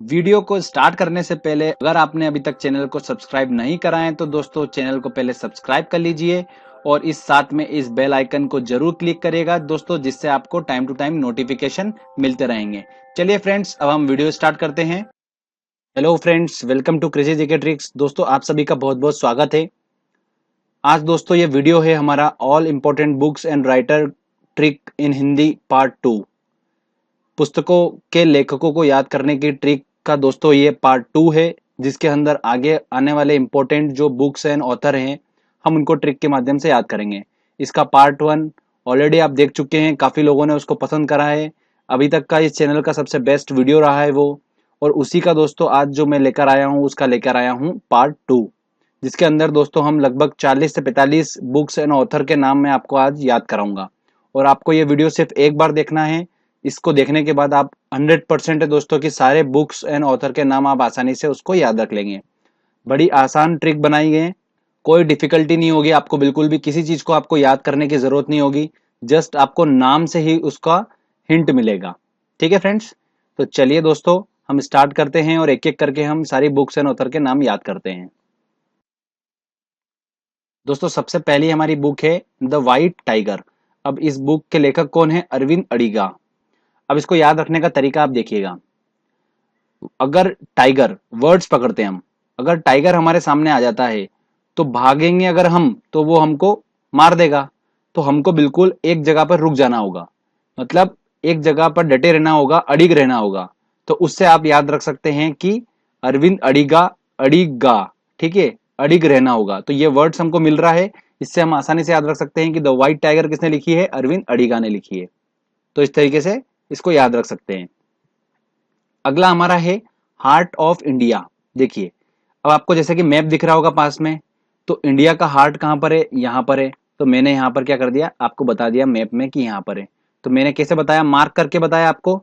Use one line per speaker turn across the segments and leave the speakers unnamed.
Video को start करने से पहले अगर आपने अभी तक चैनल को सब्सक्राइब नहीं करा है तो दोस्तों चैनल को पहले सब्सक्राइब कर लीजिए और इस साथ में इस बेल आइकन को जरूर क्लिक करिएगा दोस्तों, जिससे आपको टाइम टू टाइम नोटिफिकेशन मिलते रहेंगे। चलिए फ्रेंड्स, अब हम वीडियो स्टार्ट करते हैं। Hello friends, welcome to crazy GK tricks. दोस्तों आप सभी का बहुत बहुत स्वागत है। आज दोस्तों ये वीडियो है हमारा all important books and writer trick in Hindi part 2। पुस्तकों के लेखकों को याद करने की ट्रिक का दोस्तों ये पार्ट 2 है, जिसके अंदर आगे आने वाले इम्पोर्टेंट जो बुक्स एंड ऑथर हैं हम उनको ट्रिक के माध्यम से याद करेंगे। इसका पार्ट 1 ऑलरेडी आप देख चुके हैं, काफ़ी लोगों ने उसको पसंद करा है। अभी तक का इस चैनल का सबसे बेस्ट वीडियो रहा है वो, और उसी का दोस्तों आज जो मैं लेकर आया हूँ उसका लेकर आया हूँ पार्ट 2, जिसके अंदर दोस्तों हम लगभग 40 से 45 बुक्स एंड ऑथर के नाम मैं आपको आज याद कराऊंगा। और आपको ये वीडियो सिर्फ एक बार देखना है। इसको देखने के बाद आप 100% है दोस्तों कि सारे बुक्स एंड ऑथर के नाम आप आसानी से उसको याद रख लेंगे। बड़ी आसान ट्रिक बनाई गई है, कोई डिफिकल्टी नहीं होगी आपको, बिल्कुल भी किसी चीज को आपको याद करने की जरूरत नहीं होगी। जस्ट आपको नाम से ही उसका हिंट मिलेगा। ठीक है फ्रेंड्स, तो चलिए दोस्तों हम स्टार्ट करते हैं और एक एक करके हम सारी बुक्स एंड ऑथर के नाम याद करते हैं। दोस्तों सबसे पहली हमारी बुक है द वाइट टाइगर। अब इस बुक के लेखक कौन है? अरविंद अडिगा। अब इसको याद रखने का तरीका आप देखिएगा। अगर टाइगर वर्ड्स पकड़ते हैं हम, अगर टाइगर हमारे सामने आ जाता है तो भागेंगे अगर हम तो वो हमको मार देगा। तो हमको बिल्कुल एक जगह पर रुक जाना होगा, मतलब एक जगह पर डटे रहना होगा, अड़िग रहना होगा। तो उससे आप याद रख सकते हैं कि अरविंद अडिगा, अडिगा, ठीक है, अडिग रहना होगा। तो ये वर्ड्स हमको मिल रहा है, इससे हम आसानी से याद रख सकते हैं कि द व्हाइट टाइगर किसने लिखी है? अरविंद अडिगा ने लिखी है। तो इस तरीके से इसको याद रख सकते हैं। अगला हमारा है हार्ट ऑफ इंडिया। देखिए, अब आपको जैसे कि मैप दिख रहा होगा पास में, तो इंडिया का हार्ट कहां पर है? यहां पर है। तो मैंने यहां पर क्या कर दिया, आपको बता दिया मैप में कि यहां पर है। तो मैंने कैसे बताया? मार्क करके बताया आपको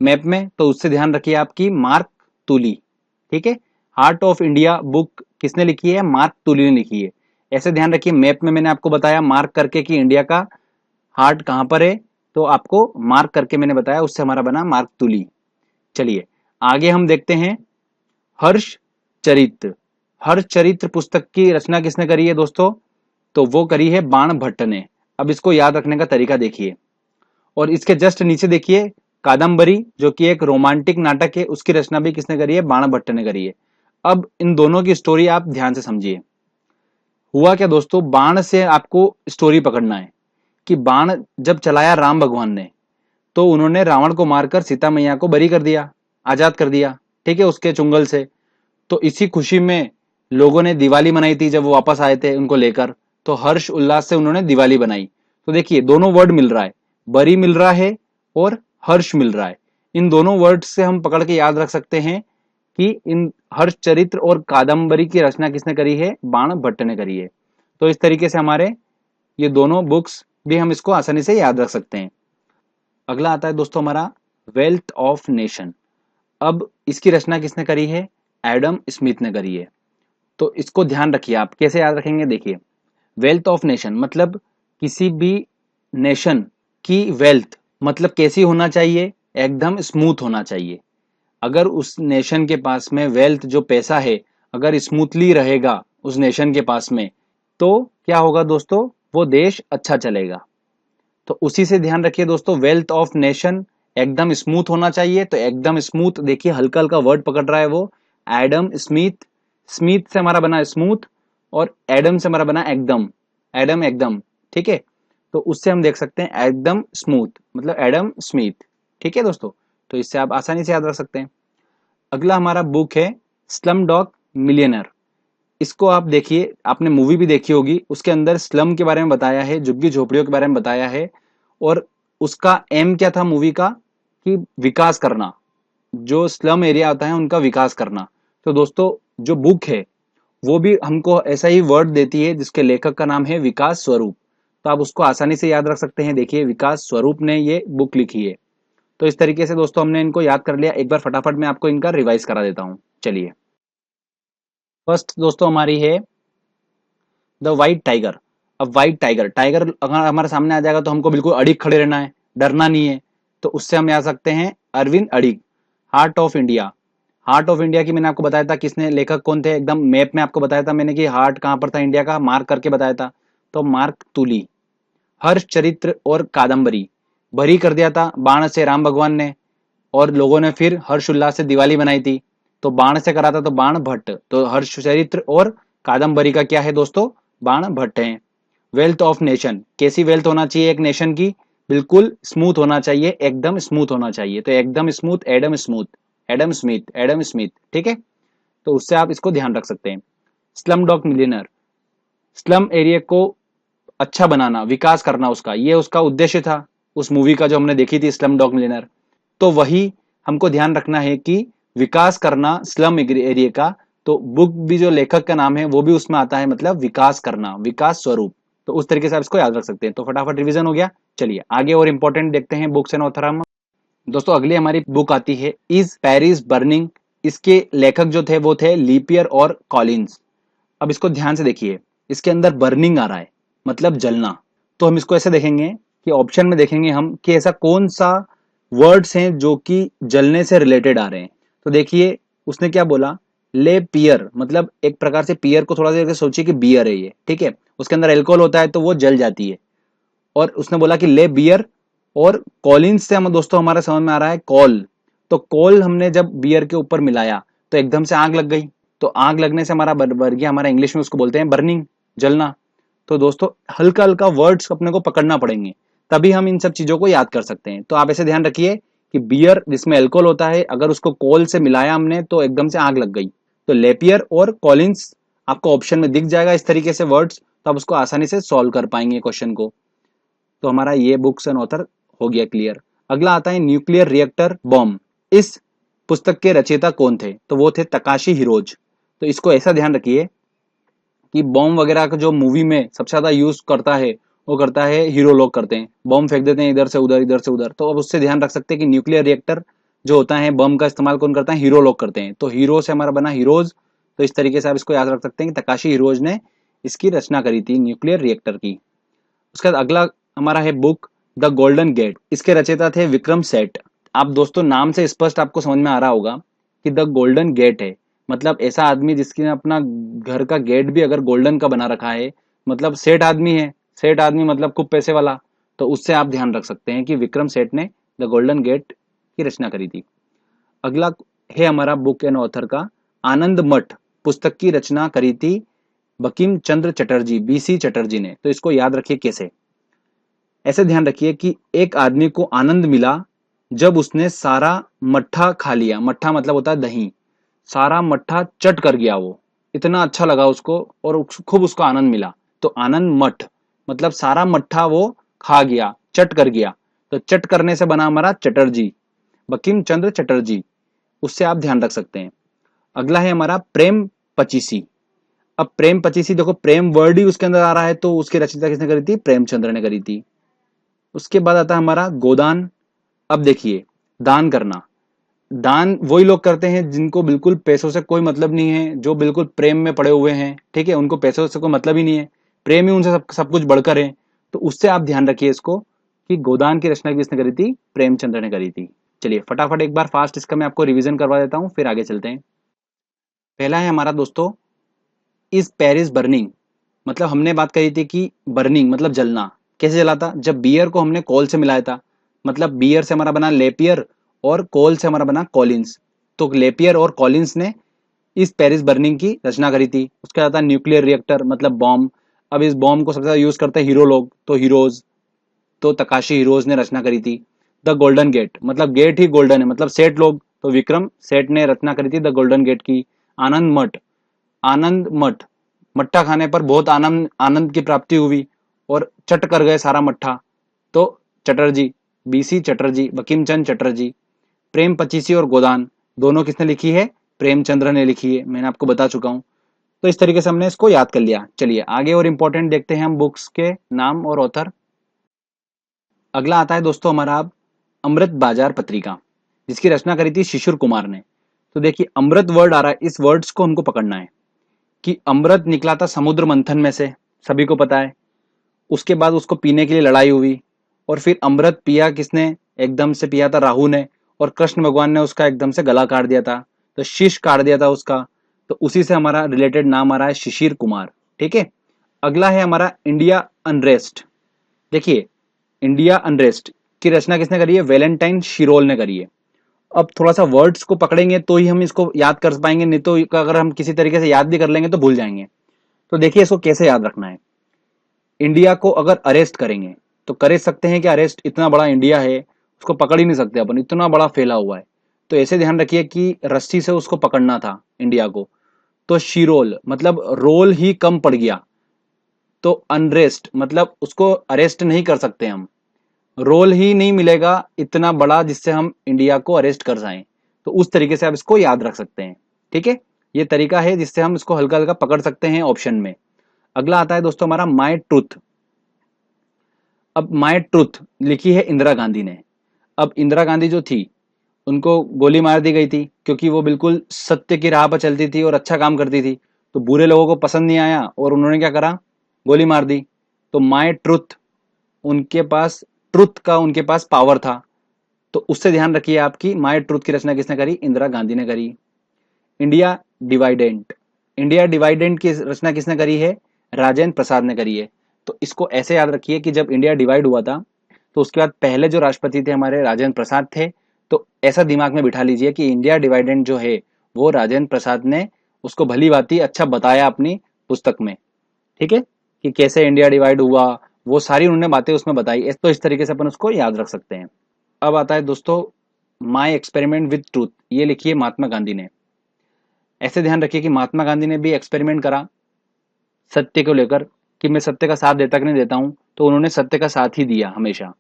मैप में, तो उससे ध्यान रखिए आपकी मार्क तुली। ठीक है, हार्ट ऑफ इंडिया बुक किसने लिखी है? मार्क तुली ने लिखी है। ऐसे ध्यान रखिए, मैप में मैंने आपको बताया मार्क करके कि इंडिया का हार्ट कहां पर है, तो आपको मार्क करके मैंने बताया, उससे हमारा बना मार्क तुली। चलिए आगे हम देखते हैं हर्ष चरित्र। हर्ष चरित्र पुस्तक की रचना किसने करी है दोस्तों? तो वो करी है बाण भट्ट ने। अब इसको याद रखने का तरीका देखिए, और इसके जस्ट नीचे देखिए कादम्बरी, जो कि एक रोमांटिक नाटक है, उसकी रचना भी किसने करी है? बाण भट्ट ने करी है। अब इन दोनों की स्टोरी आप ध्यान से समझिए। हुआ क्या दोस्तों, बाण से आपको स्टोरी पकड़ना है कि बाण जब चलाया राम भगवान ने, तो उन्होंने रावण को मारकर सीता मैया को बरी कर दिया, आजाद कर दिया, ठीक है, उसके चुंगल से। तो इसी खुशी में लोगों ने दिवाली मनाई थी जब वो वापस आए थे उनको लेकर, तो हर्ष उल्लास से उन्होंने दिवाली बनाई। तो देखिए दोनों वर्ड मिल रहा है, बरी मिल रहा है और हर्ष मिल रहा है। इन दोनों वर्ड से हम पकड़ के याद रख सकते हैं कि इन हर्ष चरित्र और कादम्बरी की रचना किसने करी है? बाण भट्ट ने करी है। तो इस तरीके से हमारे ये दोनों बुक्स भी हम इसको आसानी से याद रख सकते हैं। अगला आता है दोस्तों हमारा वेल्थ ऑफ नेशन। अब इसकी रचना किसने करी है? एडम स्मिथ ने करी है। तो इसको ध्यान रखिए, आप कैसे याद रखेंगे? देखिए, वेल्थ ऑफ नेशन मतलब किसी भी नेशन की वेल्थ मतलब कैसी होना चाहिए? एकदम स्मूथ होना चाहिए। अगर उस नेशन के पास में वेल्थ जो पैसा है अगर स्मूथली रहेगा उस नेशन के पास में, तो क्या होगा दोस्तों? वो देश अच्छा चलेगा। तो उसी से ध्यान रखिए दोस्तों, वेल्थ ऑफ नेशन एकदम स्मूथ होना चाहिए। तो एकदम स्मूथ देखिए, हल्का हल्का वर्ड पकड़ रहा है वो, एडम स्मिथ। स्मिथ से हमारा बना स्मूथ और एडम से हमारा बना एकदम, एडम एकदम, ठीक है। तो उससे हम देख सकते हैं एकदम स्मूथ मतलब एडम स्मिथ। ठीक है दोस्तों, तो इससे आप आसानी से याद रख सकते हैं। अगला हमारा बुक है स्लम डॉग मिलियनर। इसको आप देखिए, आपने मूवी भी देखी होगी, उसके अंदर स्लम के बारे में बताया है, झुग्गी झोपड़ियों के बारे में बताया है। और उसका एम क्या था मूवी का? कि विकास करना, जो स्लम एरिया होता है उनका विकास करना। तो दोस्तों जो बुक है वो भी हमको ऐसा ही वर्ड देती है, जिसके लेखक का नाम है विकास स्वरूप। तो आप उसको आसानी से याद रख सकते हैं। देखिए विकास स्वरूप ने ये बुक लिखी है। तो इस तरीके से दोस्तों हमने इनको याद कर लिया। एक बार फटाफट मैं आपको इनका रिवाइज करा देता हूँ। चलिए, फर्स्ट दोस्तों हमारी है द व्हाइट टाइगर। अब व्हाइट टाइगर, टाइगर अगर हमारे सामने आ जाएगा तो हमको बिल्कुल अड़िग खड़े रहना है, डरना नहीं है। तो उससे हम याद सकते हैं Arvind Adiga. Heart of India, heart of India की मैंने आपको बताया था, किसने, लेखक कौन थे, एकदम मैप में आपको बताया था मैंने कि हार्ट कहाँ पर था इंडिया का, मार्क करके बताया था, तो मार्क तुली। हर्ष चरित्र और कादम्बरी भरी कर दिया था बाण से राम भगवान ने, और लोगों ने फिर हर्ष उल्लास से दिवाली बनाई थी। तो बाण से करा था तो बाण भट्ट, तो हर्ष चरित्र और कादम्बरी का क्या है दोस्तों, बाण भट्ट है। वेल्थ ऑफ नेशन, कैसी वेल्थ होना चाहिए एक नेशन की, बिल्कुल स्मूथ होना चाहिए, एकदम स्मूथ होना चाहिए, तो एकदम smooth Adam smooth, Adam Smith, Adam Smith, ठीक है। तो उससे आप इसको ध्यान रख सकते हैं। Slum dog millionaire, slum area को अच्छा बनाना, विकास करना, उसका ये उसका उद्देश्य था उस मूवी का जो हमने देखी थी स्लम डॉग मिलियनर। तो वही हमको ध्यान रखना है कि विकास करना स्लम एरिया का, तो बुक भी जो लेखक का नाम है वो भी उसमें आता है, मतलब विकास करना, विकास स्वरूप। तो उस तरीके से आप इसको याद रख सकते हैं। तो फटाफट रिवीजन हो गया। चलिए आगे और इंपॉर्टेंट देखते हैं बुक्स एंड ऑथर हम। दोस्तों अगली हमारी बुक आती है इज पेरिस बर्निंग। इसके लेखक जो थे वो थे लीपियर और कॉलिंस। अब इसको ध्यान से देखिए, इसके अंदर बर्निंग आ रहा है, मतलब जलना। तो हम इसको ऐसे देखेंगे कि ऑप्शन में देखेंगे हम कि ऐसा कौन सा वर्ड्स हैं जो कि जलने से रिलेटेड आ रहे हैं। तो देखिए उसने क्या बोला, ले पियर, मतलब एक प्रकार से पियर को थोड़ा सा सोचिए कि बियर है ये, ठीक है, उसके अंदर एल्कोहल होता है तो वो जल जाती है। और उसने बोला कि ले बियर, और कॉलिन्स से हम दोस्तों हमारा समझ में आ रहा है कॉल। तो कॉल हमने जब बियर के ऊपर मिलाया तो एकदम से आग लग गई। तो आग लगने से हमारा बढ़ गया, हमारा इंग्लिश में उसको बोलते हैं बर्निंग, जलना। तो दोस्तों हल्का हल्का वर्ड्स अपने को पकड़ना पड़ेंगे, तभी हम इन सब चीजों को याद कर सकते हैं। तो आप ऐसे ध्यान रखिए कि बियर जिसमें अल्कोहल होता है, अगर उसको कोल से मिलाया हमने तो एकदम से आग लग गई। तो लेपियर और कॉलिन्स आपको ऑप्शन में दिख जाएगा इस तरीके से वर्ड्स, तो आप उसको आसानी से सॉल्व कर पाएंगे क्वेश्चन को। तो हमारा ये बुक्स एंड ऑथर हो गया क्लियर। अगला आता है न्यूक्लियर रिएक्टर बॉम्ब। इस पुस्तक के रचयिता कौन थे, तो वो थे तकाशी हिरोज। तो इसको ऐसा ध्यान रखिए कि बॉम्ब वगैरह का जो मूवी में सबसे ज्यादा यूज करता है वो करता है हीरो लोग करते हैं, बॉम्ब फेंक देते हैं इधर से उधर इधर से उधर। तो अब उससे ध्यान रख सकते हैं कि न्यूक्लियर रिएक्टर जो होता है बम का इस्तेमाल कौन करता है, हीरो लोग करते हैं। तो हीरो से हमारा बना हीरोज। तो इस तरीके से आप इसको याद रख सकते हैं कि तकाशी हिरोज ने इसकी रचना करी थी न्यूक्लियर रिएक्टर की। उसके बाद अगला हमारा है बुक द गोल्डन गेट। इसके रचयिता थे विक्रम सेठ। आप दोस्तों नाम से स्पष्ट आपको समझ में आ रहा होगा कि द गोल्डन गेट है, मतलब ऐसा आदमी जिसने अपना घर का गेट भी अगर गोल्डन का बना रखा है, मतलब सेठ आदमी है। सेठ आदमी मतलब खूब पैसे वाला। तो उससे आप ध्यान रख सकते हैं कि विक्रम सेठ ने द गोल्डन गेट की रचना करी थी। अगला है हमारा बुक एंड ऑथर का आनंद मठ पुस्तक की रचना करी थी बंकिम चंद्र चटर्जी, बीसी चटर्जी ने। तो इसको याद रखिए कैसे, ऐसे ध्यान रखिए कि एक आदमी को आनंद मिला जब उसने सारा मट्ठा खा लिया। मट्ठा मतलब होता है दही। सारा मट्ठा चट कर गया, वो इतना अच्छा लगा उसको और खूब उसको आनंद मिला। तो आनंद मठ मतलब सारा मट्ठा वो खा गया, चट कर गया। तो चट करने से बना हमारा चटर्जी, बंकिम चंद्र चटर्जी। उससे आप ध्यान रख सकते हैं। अगला है हमारा प्रेम पचीसी। अब प्रेम पचीसी देखो, प्रेम वर्ड ही उसके अंदर आ रहा है, तो उसकी रचना किसने करी थी, प्रेमचंद्र ने करी थी। उसके बाद आता है हमारा गोदान। अब देखिए दान करना, दान वही लोग करते हैं जिनको बिल्कुल पैसों से कोई मतलब नहीं है, जो बिल्कुल प्रेम में पड़े हुए हैं, ठीक है, उनको पैसों से कोई मतलब ही नहीं है, प्रेम ही उनसे सब कुछ बढ़कर है। तो उससे आप ध्यान रखिए इसको कि गोदान की रचना किसने करी थी, प्रेमचंद्र ने करी थी। चलिए फटाफट एक बार फास्ट इसका मैं आपको रिवीजन करवा देता हूं, फिर आगे चलते हैं। पहला है हमारा दोस्तों इज पेरिस बर्निंग। मतलब हमने बात करी थी कि बर्निंग मतलब जलना, कैसे जला था, जब बियर को हमने कोल से मिलाया था। मतलब बियर से हमारा बना लेपियर और कोल से हमारा बना कॉलिंस। तो लेपियर और कॉलिंस ने इस पेरिस बर्निंग की रचना करी थी। उसके बाद न्यूक्लियर रिएक्टर मतलब बॉम्ब। अब इस बॉम्ब को सबसे ज्यादा यूज करते हैं हीरो लोग, तो हीरोज, तो तकाशी हीरोज ने रचना करी थी। द गोल्डन गेट मतलब गेट ही गोल्डन है, मतलब सेठ लोग, तो विक्रम सेठ ने रचना करी थी द गोल्डन गेट की। आनंद मठ, आनंद मठ, मट्ठा खाने पर बहुत आनंद आनंद की प्राप्ति हुई और चट कर गए सारा मट्ठा, तो चटर्जी, बीसी चटर्जी, बंकिम चंद्र चटर्जी। प्रेम पचीसी और गोदान दोनों किसने लिखी है, प्रेमचंद्र ने लिखी है, मैंने आपको बता चुका हूं। तो इस तरीके से हमने इसको याद कर लिया। चलिए आगे और इंपॉर्टेंट देखते हैं हम बुक्स के नाम और ऑथर। अगला आता है दोस्तों हमारा अब अमृत बाजार पत्रिका, जिसकी रचना करी थी शिशिर कुमार ने। तो देखिए अमृत वर्ड आ रहा है, इस वर्ड्स को हमको पकड़ना है कि अमृत निकला था समुद्र मंथन में से, सभी को पता है। उसके बाद उसको पीने के लिए लड़ाई हुई और फिर अमृत पिया किसने, एकदम से पिया था राहु ने, और कृष्ण भगवान ने उसका एकदम से गला काट दिया था। तो शीश काट दिया था उसका, तो उसी से हमारा रिलेटेड नाम आ रहा है शिशिर कुमार। ठीक है, अगला है हमारा इंडिया अनरेस्ट। देखिए, इंडिया अनरेस्ट की रचना किसने करी है? वैलेंटाइन शिरोल ने करी है। अब थोड़ा सा वर्ड्स को पकड़ेंगे तो ही हम इसको याद कर पाएंगे, नहीं तो अगर हम किसी तरीके से याद भी कर लेंगे तो भूल जाएंगे। तो देखिए इसको कैसे याद रखना है। इंडिया को अगर अरेस्ट करेंगे तो कर सकते हैं कि अरेस्ट, इतना बड़ा इंडिया है उसको पकड़ ही नहीं सकते अपन, इतना बड़ा फैला हुआ है। तो ऐसे ध्यान रखिए कि रस्सी से उसको पकड़ना था इंडिया को। तो शिरोल मतलब रोल ही कम पड़ गया, तो अनरेस्ट मतलब उसको अरेस्ट नहीं कर सकते हम, रोल ही नहीं मिलेगा इतना बड़ा जिससे हम इंडिया को अरेस्ट कर जाएं। तो उस तरीके से आप इसको याद रख सकते हैं। ठीक है, ये तरीका है जिससे हम इसको हल्का हल्का पकड़ सकते हैं ऑप्शन में। अगला आता है दोस्तों हमारा माय ट्रूथ। अब माय ट्रूथ लिखी है इंदिरा गांधी ने। अब इंदिरा गांधी जो थी उनको गोली मार दी गई थी क्योंकि वो बिल्कुल सत्य की राह पर चलती थी और अच्छा काम करती थी। तो बुरे लोगों को पसंद नहीं आया और उन्होंने क्या करा? गोली मार दी। तो माय ट्रूथ, उनके पास ट्रुथ का उनके पास पावर था। तो उससे ध्यान रखिए आपकी माय ट्रूथ की रचना किसने करी? इंदिरा गांधी ने करी। इंडिया डिवाइडेंट, इंडिया डिवाइडेंट की रचना किसने करी है? राजेंद्र प्रसाद ने करी है। तो इसको ऐसे याद रखिए कि जब इंडिया डिवाइड हुआ था तो उसके बाद पहले जो राष्ट्रपति थे हमारे राजेंद्र प्रसाद थे। तो ऐसा दिमाग में बिठा लीजिए कि इंडिया डिवाइडेंट जो है वो राजेंद्र प्रसाद ने उसको भली भांति अच्छा बताया अपनी पुस्तक में। ठीक है, कि कैसे इंडिया डिवाइड हुआ, वो सारी उन्होंने बातें उसमें बताई। तो इस तरीके से अपन उसको याद रख सकते हैं। अब आता है दोस्तों माय एक्सपेरिमेंट विद ट्रूथ, ये लिखी है महात्मा गांधी ने। ऐसे ध्यान रखिए कि महात्मा गांधी ने भी एक्सपेरिमेंट करा सत्य को लेकर, कि मैं सत्य का साथ देता कि नहीं देता हूं, तो उन्होंने सत्य का साथ ही दिया हमेशा।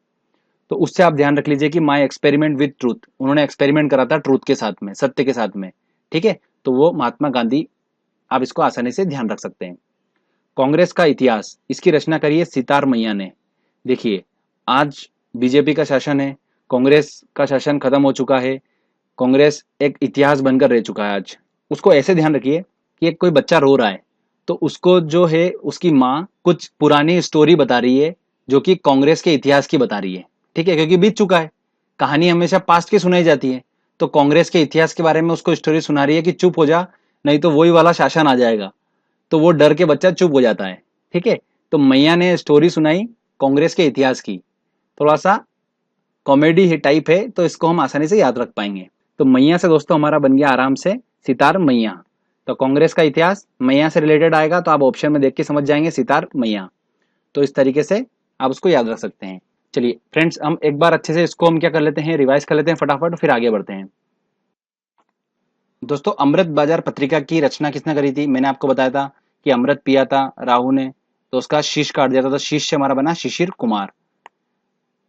तो उससे आप ध्यान रख लीजिए कि माय एक्सपेरिमेंट विद ट्रूथ, उन्होंने एक्सपेरिमेंट करा था ट्रूथ के साथ में, सत्य के साथ में। ठीक है, तो वो महात्मा गांधी, आप इसको आसानी से ध्यान रख सकते हैं। कांग्रेस का इतिहास, इसकी रचना करी है सितार मैया ने। देखिए, आज बीजेपी का शासन है, कांग्रेस का शासन खत्म हो चुका है, कांग्रेस एक इतिहास बनकर रह चुका है आज। उसको ऐसे ध्यान रखिए कि एक कोई बच्चा रो रहा है तो उसको जो है उसकी माँ कुछ पुरानी स्टोरी बता रही है जो कि कांग्रेस के इतिहास की बता रही है। ठीक है, क्योंकि बीत चुका है, कहानी हमेशा पास्ट की सुनाई जाती है। तो कांग्रेस के इतिहास के बारे में उसको स्टोरी सुना रही है कि चुप हो जा, नहीं तो वही वाला शासन आ जाएगा। तो वो डर के बच्चा चुप हो जाता है। ठीक है, तो मैया ने स्टोरी सुनाई कांग्रेस के इतिहास की, थोड़ा सा कॉमेडी टाइप है, तो इसको हम आसानी से याद रख पाएंगे। तो मैया से दोस्तों हमारा बन गया आराम से सितार मैया। तो कांग्रेस का इतिहास मैया से रिलेटेड आएगा तो आप ऑप्शन में देख के समझ जाएंगे सितार मैया। तो इस तरीके से आप उसको याद रख सकते हैं। चलिए फ्रेंड्स, हम एक बार अच्छे से इसको हम क्या कर लेते हैं, रिवाइज कर लेते हैं फटाफट, फिर आगे बढ़ते हैं। दोस्तों, अमृत बाजार पत्रिका की रचना किसने करी थी? मैंने आपको बताया था कि अमृत पिया था राहु ने, तो उसका शीश काट दिया था, तो शीश से हमारा बना Shishir Kumar.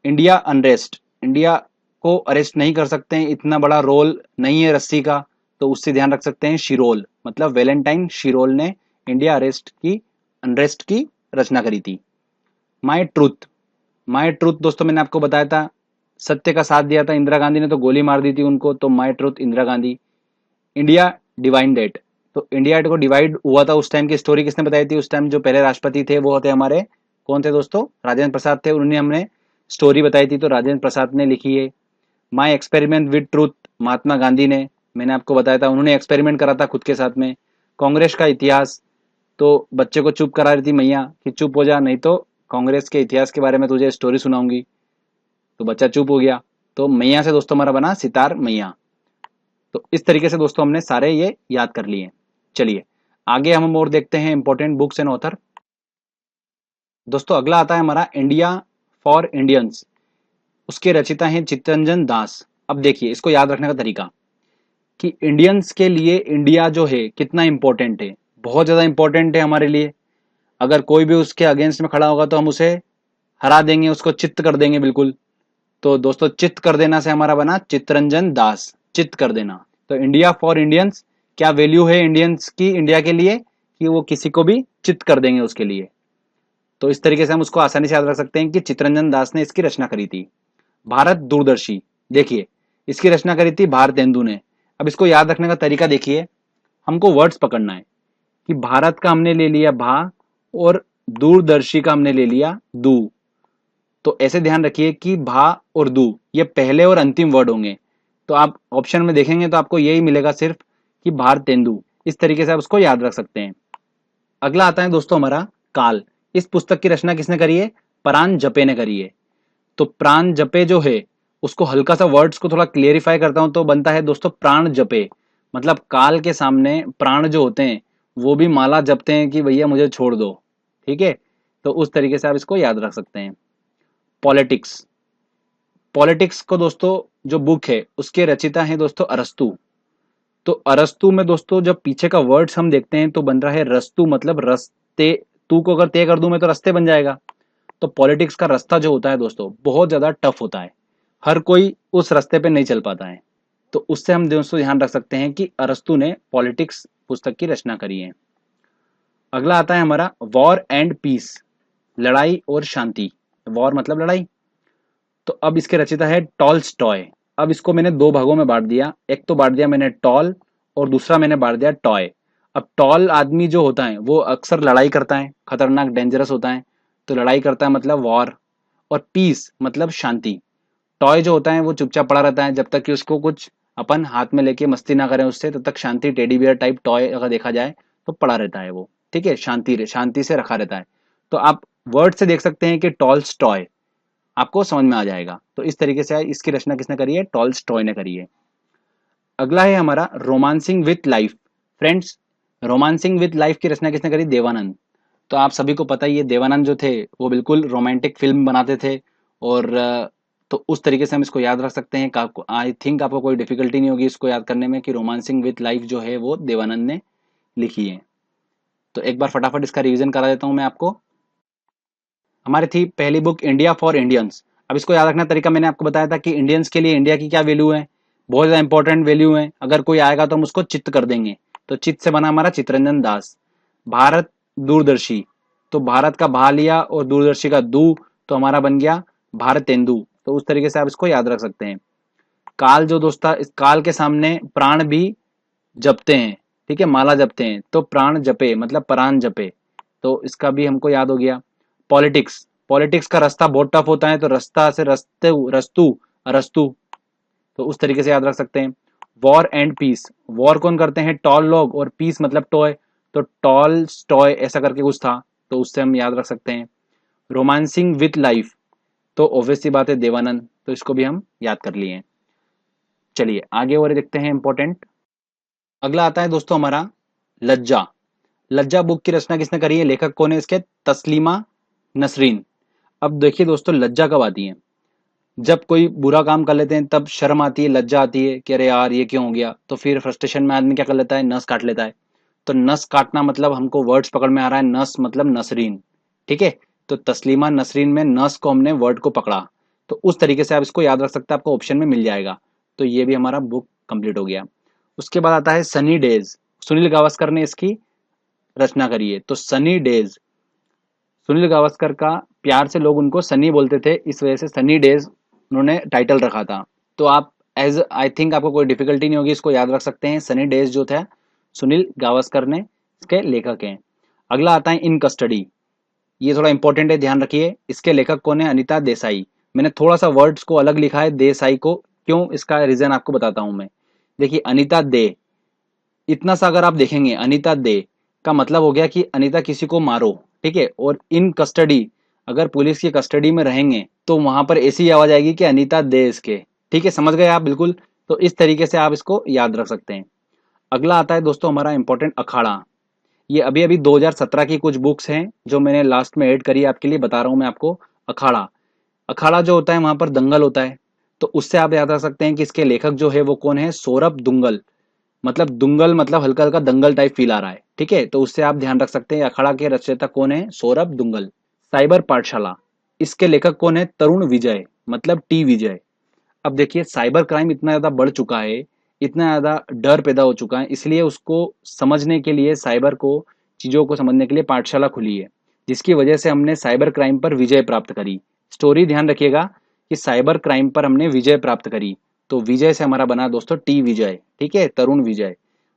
India unrest, India को अरेस्ट नहीं कर सकते हैं, इतना बड़ा रोल नहीं है रस्सी का, तो उससे ध्यान रख सकते हैं शिरोल, मतलब वैलेंटाइन शिरोल ने इंडिया अनरेस्ट की रचना करी थी। माय ट्रूथ, माय ट्रूथ दोस्तों मैंने आपको बताया था सत्य का साथ दिया था इंदिरा गांधी ने, तो गोली मार दी थी उनको, तो my truth Indira Gandhi. India divided, तो इंडिया को डिवाइड हुआ था उस टाइम की स्टोरी किसने बताई थी? उस टाइम जो पहले राष्ट्रपति थे वो थे हमारे, कौन थे दोस्तों? राजेंद्र प्रसाद थे, उन्होंने हमने स्टोरी बताई थी, तो राजेंद्र प्रसाद ने लिखी है। My experiment with truth Mahatma Gandhi ने, मैंने आपको बताया था उन्होंने एक्सपेरिमेंट करा था खुद के साथ में। कांग्रेस का इतिहास, तो बच्चे को चुप करा रही थी मैया कि चुप हो जा, नहीं तो कांग्रेस के इतिहास के बारे में तुझे स्टोरी सुनाऊंगी। तो बच्चा चुप हो गया, तो मैया से दोस्तों हमारा बना सितार मैया। तो इस तरीके से दोस्तों हमने सारे ये याद कर लिए। चलिए आगे हम और देखते हैं इंपॉर्टेंट बुक्स एंड ऑथर। दोस्तों अगला आता है हमारा इंडिया फॉर इंडियंस, उसके रचिता हैं चित्तरंजन दास। अब देखिए इसको याद रखने का तरीका कि इंडियंस के लिए इंडिया जो है कितना इंपॉर्टेंट है, बहुत ज्यादा इंपॉर्टेंट है हमारे लिए। अगर कोई भी उसके अगेंस्ट में खड़ा होगा तो हम उसे हरा देंगे, उसको चित्त कर देंगे बिल्कुल। तो दोस्तों चित्त कर देना से हमारा बना चित्तरंजन दास, चित्त कर देना। तो इंडिया फॉर इंडियंस, क्या वैल्यू है इंडियंस की इंडिया के लिए? कि वो किसी को भी चित्त कर देंगे उसके लिए। तो इस तरीके से हम उसको आसानी से याद रख सकते हैं कि चित्तरंजन दास ने इसकी रचना करी थी। भारत दूरदर्शी, देखिए इसकी रचना करी थी भारतेंदु ने। अब इसको याद रखने का तरीका देखिए, हमको वर्ड्स पकड़ना है कि भारत का हमने ले लिया भा और दूरदर्शी का हमने ले लिया दू। तो ऐसे ध्यान रखिए कि भा और दू ये पहले और अंतिम वर्ड होंगे। तो आप ऑप्शन में देखेंगे तो आपको यही मिलेगा सिर्फ कि भारतेंदु, इस तरीके से आप उसको याद रख सकते हैं। अगला आता है दोस्तों हमारा काल। इस पुस्तक की रचना किसने करी है? परान जपे ने करी है। तो प्राण जपे जो है उसको हल्का सा वर्ड्स को थोड़ा क्लियरिफाई करता हूं तो बनता है दोस्तों प्राण जपे, मतलब काल के सामने प्राण जो होते हैं वो भी माला जपते हैं कि भैया मुझे छोड़ दो। ठीक है, तो उस तरीके से आप इसको याद रख सकते हैं। पॉलिटिक्स। पॉलिटिक्स को दोस्तों जो बुक है उसके रचिता है दोस्तों अरस्तु। तो अरस्तु में दोस्तों जब पीछे का वर्ड्स हम देखते हैं तो बन रहा है रस्तु, मतलब रस्ते। तू को अगर तय कर दूं मैं तो रस्ते बन जाएगा। तो पॉलिटिक्स का रास्ता जो होता है दोस्तों बहुत ज्यादा टफ होता है, हर कोई उस रास्ते पे नहीं चल पाता है। तो उससे हम दोस्तों ध्यान रख सकते हैं कि अरस्तु ने पॉलिटिक्स पुस्तक की रचना करी है। अगला आता है हमारा वॉर एंड पीस, लड़ाई और शांति। वॉर मतलब लड़ाई। तो अब इसके रचिता है टॉल्स्टॉय। अब इसको मैंने दो भागों में बांट दिया, एक तो बांट दिया मैंने टॉल और दूसरा मैंने बांट दिया टॉय। अब टॉल आदमी जो होता है वो अक्सर लड़ाई करता है, खतरनाक डेंजरस होता है, तो लड़ाई करता है मतलब वॉर। और पीस मतलब शांति। टॉय जो होता है वो चुपचाप पड़ा रहता है जब तक कि उसको कुछ अपन हाथ में लेके मस्ती ना करें उससे, तब तक शांति। टेडी बियर टाइप टॉय अगर देखा जाए तो पड़ा रहता है वो। ठीक है, शांति से रखा रहता है। तो आप वर्ड से देख सकते हैं कि टॉल्स टॉय, आपको समझ में आ जाएगा। तो इस तरीके से इसकी रचना किसने करी है? टॉल्स टॉय ने करी है। अगला है हमारा romancing with life. Friends, romancing with life की रचना किसने करी? देवानंद। तो आप सभी को पता ही है देवानंद जो थे वो बिल्कुल रोमांटिक फिल्म बनाते थे। और तो उस तरीके से हम इसको याद रख सकते हैं। आई थिंक आपको कोई डिफिकल्टी नहीं होगी इसको याद करने में कि रोमांसिंग विथ लाइफ जो है वो देवानंद ने लिखी है। तो एक बार फटाफट इसका रिवीजन करा देता हूं मैं आपको। हमारी थी पहली बुक इंडिया फॉर इंडियंस। अब इसको याद रखने का तरीका मैंने आपको बताया था कि इंडियंस के लिए इंडिया की क्या वैल्यू है, बहुत ज्यादा इंपॉर्टेंट वैल्यू है। अगर कोई आएगा तो हम उसको चित्त कर देंगे। तो चित्त से बना हमारा चित्तरंजन दास। भारत दूरदर्शी, तो भारत का भा लिया और दूरदर्शी का दू, तो हमारा बन गया भारतेंदु। तो उस तरीके से आप इसको याद रख सकते हैं। काल जो दोस्ता, इस काल के सामने प्राण भी जपते हैं। ठीक है, माला जपते हैं, तो प्राण जपे मतलब परान जपे। तो इसका भी हमको याद हो गया। पॉलिटिक्स, पॉलिटिक्स का रास्ता बहुत टफ होता है, तो रास्ता से रस्ते रस्तु अरस्तु, तो उस तरीके से याद रख सकते हैं। वॉर एंड पीस, वॉर कौन करते हैं? टॉल लोग, और पीस मतलब टॉय, तो टॉल टॉय ऐसा करके कुछ था, तो उससे हम याद रख सकते हैं। रोमांसिंग विथ लाइफ, तो ऑब्वियसली बात है देवानंद, तो इसको भी हम याद कर लिए हैं। चलिए आगे और देखते हैं इंपॉर्टेंट। अगला आता है दोस्तों हमारा लज्जा। लज्जा बुक की रचना किसने करी है? लेखक कौन है इसके? तस्लीमा नसरीन। अब देखिए दोस्तों लज्जा कब आती है? जब कोई बुरा काम कर लेते हैं तब शर्म आती है, लज्जा आती है कि अरे यार ये क्यों हो गया। तो फिर फ्रस्ट्रेशन में आदमी क्या कर लेता है? नस काट लेता है। तो नस काटना मतलब हमको वर्ड्स पकड़ में आ रहा है, नस मतलब नसरीन। ठीक है, तो तस्लीमा नसरीन में नस को हमने वर्ड को पकड़ा। तो उस तरीके से आप इसको याद रख सकते हैं, आपको ऑप्शन में मिल जाएगा। तो ये भी हमारा बुक कंप्लीट हो गया। उसके बाद आता है सनी डेज। सुनील गावस्कर ने इसकी रचना करी है। तो सनी डेज, सुनील गावस्कर का प्यार से लोग उनको सनी बोलते थे, इस वजह से सनी डेज उन्होंने टाइटल रखा था। तो आप एज आई थिंक आपको कोई डिफिकल्टी नहीं होगी, इसको याद रख सकते हैं। सनी डेज जो था सुनील गावस्कर ने इसके लेखक हैं। अगला आता है इन कस्टडी। ये थोड़ा इंपॉर्टेंट है, ध्यान रखिए। इसके लेखक कौन है? अनीता देसाई। मैंने थोड़ा सा वर्ड्स को अलग लिखा है देसाई को, क्यों इसका रीजन आपको बताता हूं मैं। देखिए अनीता दे, इतना सा अगर आप देखेंगे अनीता दे का मतलब हो गया कि अनीता किसी को मारो। ठीक है, और इन कस्टडी, अगर पुलिस की कस्टडी में रहेंगे तो वहां पर ऐसी आवाज आएगी कि अनीता दे इसके। ठीक है, समझ गए आप बिल्कुल। तो इस तरीके से आप इसको याद रख सकते हैं। अगला आता है दोस्तों हमारा इंपॉर्टेंट अखाड़ा। ये अभी अभी 2017 की कुछ बुक्स हैं जो मैंने लास्ट में ऐड करी है आपके लिए, बता रहा हूं मैं आपको। अखाड़ा, अखाड़ा जो होता है वहां पर दंगल होता है। तो उससे आप याद रख सकते हैं कि इसके लेखक जो है वो कौन है? सौरभ दुंगल। मतलब दुंगल मतलब हल्का हल्का दंगल टाइप फील आ रहा है। ठीक है, तो उससे आप ध्यान रख सकते हैं अखाड़ा के रचयिता कौन है? सौरभ दुंगल। साइबर पाठशाला, इसके लेखक कौन है? तरुण विजय, मतलब टी विजय। अब देखिए साइबर क्राइम इतना ज्यादा बढ़ चुका है, इतना ज्यादा डर पैदा हो चुका है, इसलिए उसको समझने के लिए, साइबर को, चीजों को समझने के लिए पाठशाला खुली है, जिसकी वजह से हमने साइबर क्राइम पर विजय प्राप्त करी। स्टोरी ध्यान रखिएगा कि साइबर क्राइम पर हमने विजय प्राप्त करी। तो विजय से हमारा बना दोस्तों टी विजय। ठीक है, तरुण विजय।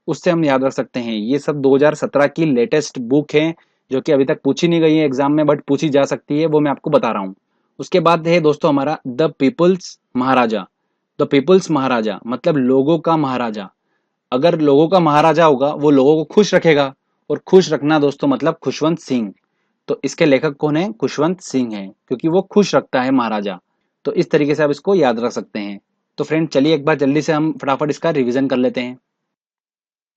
उससे हम याद रख सकते हैं। ये सब 2017 की लेटेस्ट बुक है जो कि अभी तक पूछी नहीं गई है एग्जाम में, बट पूछी जा सकती है, वो मैं आपको बता रहा हूँ। उसके बाद है दोस्तों हमारा the people's maharaja. The people's maharaja मतलब लोगों का महाराजा। अगर लोगों का महाराजा होगा वो लोगों को खुश रखेगा, और खुश रखना दोस्तों मतलब खुशवंत सिंह। तो इसके लेखक कौन है? खुशवंत सिंह है, क्योंकि वो खुश रखता है महाराजा। तो इस तरीके से आप इसको याद रख सकते हैं। तो फ्रेंड चलिए एक बार जल्दी से हम फटाफट इसका रिवीजन कर लेते हैं।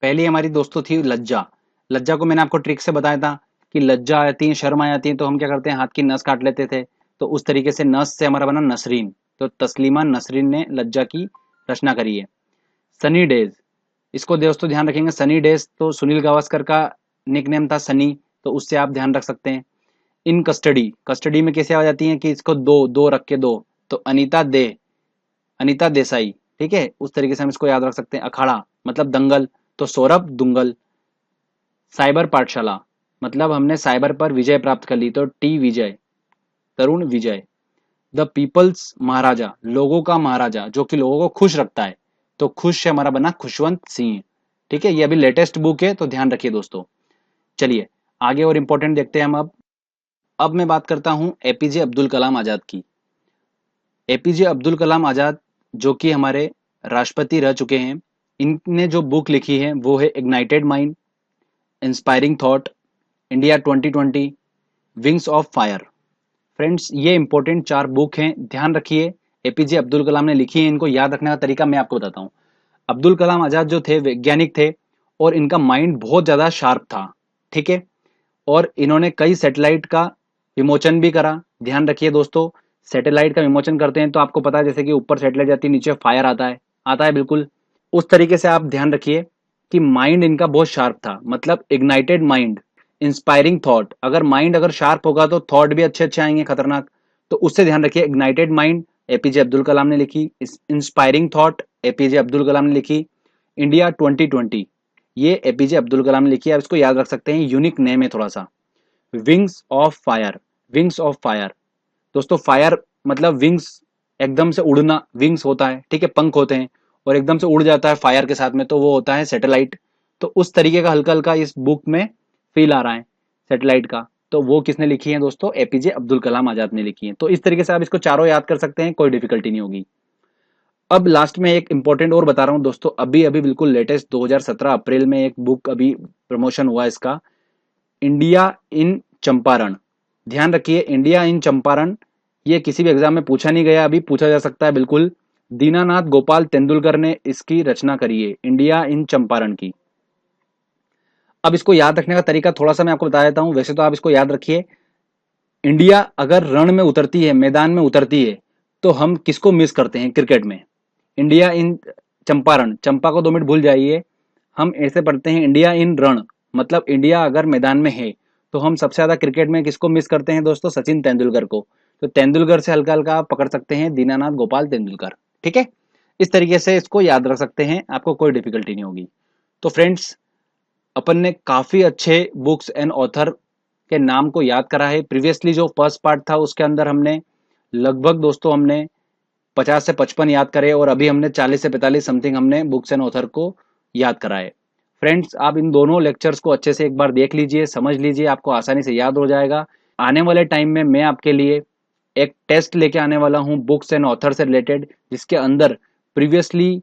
पहली हमारी दोस्तों थी लज्जा। लज्जा को मैंने आपको ट्रिक से बताया था कि लज्जा आती है, शर्म आ जाती है, तो हम क्या करते हैं, हाथ की नस काट लेते थे। तो उस तरीके से नस से हमारा बना नसरीन। तो तस्लीमा नसरीन ने लज्जा की रचना करी है। सनी डेज, इसको दोस्तों ध्यान रखेंगे, सनी डेज तो सुनील गावस्कर का निकनेम था सनी, तो उससे आप ध्यान रख सकते हैं। इन कस्टडी, कस्टडी में कैसे आ जाती है कि इसको दो दो रख के दो, तो अनीता देसाई, ठीक है, उस तरीके से हम इसको याद रख सकते हैं। अखाड़ा मतलब दंगल, तो सौरभ दुंगल। साइबर पाठशाला मतलब हमने साइबर पर विजय प्राप्त कर ली, तो T Vijay, Tarun Vijay. The people's maharaja, लोगों का महाराजा जो कि लोगों को खुश रखता है, तो खुश से हमारा बना खुशवंत सिंह। ठीक है, ये अभी लेटेस्ट बुक है, तो ध्यान रखिए दोस्तों। चलिए आगे और इंपॉर्टेंट देखते हैं हम। अब मैं बात करता हूं एपीजे अब्दुल कलाम आजाद की। एपीजे अब्दुल कलाम आजाद जो कि हमारे राष्ट्रपति रह चुके हैं, इनने जो बुक लिखी है वो है ignited mind, inspiring thought, India 2020, wings of fire. Friends ये इंपॉर्टेंट 4 बुक हैं, ध्यान रखिए। एपीजे अब्दुल कलाम ने लिखी है, इनको याद रखने का तरीका मैं आपको बताता हूँ। अब्दुल कलाम आजाद जो थे वैज्ञानिक थे, और इनका माइंड बहुत ज्यादा शार्प था, ठीक है। और इन्होंने कई सैटेलाइट का विमोचन भी करा। ध्यान रखिए दोस्तों, सैटेलाइट का विमोचन करते हैं तो आपको पता है जैसे कि ऊपर सैटेलाइट जाती है, नीचे फायर आता है बिल्कुल उस तरीके से। आप ध्यान रखिए कि माइंड इनका बहुत शार्प था, मतलब इग्नाइटेड माइंड, इंस्पायरिंग थॉट। अगर माइंड अगर शार्प होगा तो थॉट भी अच्छे अच्छे आएंगे, खतरनाक। तो उससे ध्यान रखिए, ignited mind APJ Abdul Kalam ने लिखी, inspiring thought APJ Abdul Kalam ने लिखी, इंडिया 2020 ये एपीजे अब्दुल कलाम ने लिखी है। आप इसको याद रख सकते हैं, यूनिक नेम है थोड़ा सा। Wings of fire, wings of fire दोस्तों, फायर मतलब विंग्स, एकदम से उड़ना, विंग्स होता है, ठीक है, पंख होते हैं, और एकदम से उड़ जाता है फायर के साथ में, तो वो होता है सैटेलाइट। तो उस तरीके का हल्का हल्का इस बुक में फील आ रहा है सैटेलाइट का। तो वो किसने लिखी है दोस्तों? एपीजे अब्दुल कलाम आजाद ने लिखी है। तो इस तरीके से आप इसको चारों याद कर सकते हैं, कोई डिफिकल्टी नहीं होगी। अब लास्ट में एक इंपॉर्टेंट और बता रहा हूं दोस्तों, अभी अभी बिल्कुल लेटेस्ट 2017 अप्रैल में एक बुक अभी प्रमोशन हुआ इसका, इंडिया इन चंपारण। ध्यान रखिए, इंडिया इन चंपारण ये किसी भी एग्जाम में पूछा नहीं गया, अभी पूछा जा सकता है बिल्कुल। दीनानाथ गोपाल तेंदुलकर ने इसकी रचना करी है, इंडिया इन चंपारण की। अब इसको याद रखने का तरीका थोड़ा सा मैं आपको बता देता हूं, वैसे तो आप इसको याद रखिए। इंडिया अगर रण में उतरती है, मैदान में उतरती है, तो हम किसको मिस करते हैं क्रिकेट में? इंडिया इन चंपारण, चंपा को 2 मिनट भूल जाइए, हम ऐसे पढ़ते हैं इंडिया इन रण, मतलब इंडिया अगर मैदान में है तो हम सबसे ज्यादा क्रिकेट में किसको मिस करते हैं दोस्तों? सचिन तेंदुलकर को। तो तेंदुलकर से हल्का हल्का आप पकड़ सकते हैं दीनानाथ गोपाल तेंदुलकर, ठीक है। इस तरीके से इसको याद रख सकते हैं, आपको कोई डिफिकल्टी नहीं होगी। तो फ्रेंड्स अपन ने काफी अच्छे बुक्स एंड ऑथर के नाम को याद करा है। प्रीवियसली जो फर्स्ट पार्ट था उसके अंदर हमने लगभग दोस्तों हमने 50 से 55 याद करे, और अभी हमने 40 से 45 समथिंग हमने बुक्स एंड ऑथर को याद करा है। फ्रेंड्स आप इन दोनों लेक्चर्स को अच्छे से एक बार देख लीजिए, समझ लीजिए, आपको आसानी से याद हो जाएगा। आने वाले टाइम में मैं आपके लिए एक टेस्ट लेके आने वाला हूं बुक्स एंड ऑथर से रिलेटेड, जिसके अंदर प्रीवियसली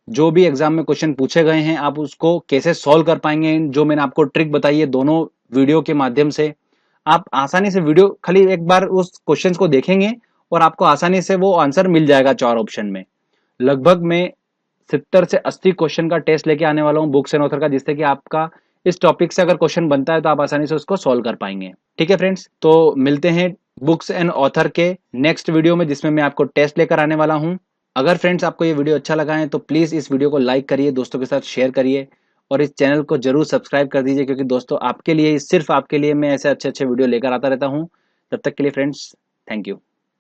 जो भी एग्जाम में क्वेश्चन पूछे गए हैं आप उसको कैसे सॉल्व कर पाएंगे, जो मैंने आपको ट्रिक बताई है दोनों वीडियो के माध्यम से, आप आसानी से वीडियो खाली एक बार उस क्वेश्चंस को देखेंगे और आपको आसानी से वो आंसर मिल जाएगा 4 ऑप्शन में। लगभग मैं 70 से 80 क्वेश्चन का टेस्ट लेके आने वाला हूँ बुक्स एंड ऑथर का, जिससे कि आपका इस टॉपिक से अगर क्वेश्चन बनता है तो आप आसानी से उसको सॉल्व कर पाएंगे। ठीक है फ्रेंड्स, तो मिलते हैं बुक्स एंड ऑथर के नेक्स्ट वीडियो में, जिसमें मैं आपको टेस्ट लेकर आने वाला हूँ। अगर फ्रेंड्स आपको ये वीडियो अच्छा लगा है तो प्लीज इस वीडियो को लाइक करिए, दोस्तों के साथ शेयर करिए, और इस चैनल को जरूर सब्सक्राइब कर दीजिए, क्योंकि दोस्तों आपके लिए, सिर्फ आपके लिए मैं ऐसे अच्छे अच्छे वीडियो लेकर आता रहता हूँ। तब तक के लिए फ्रेंड्स, थैंक यू।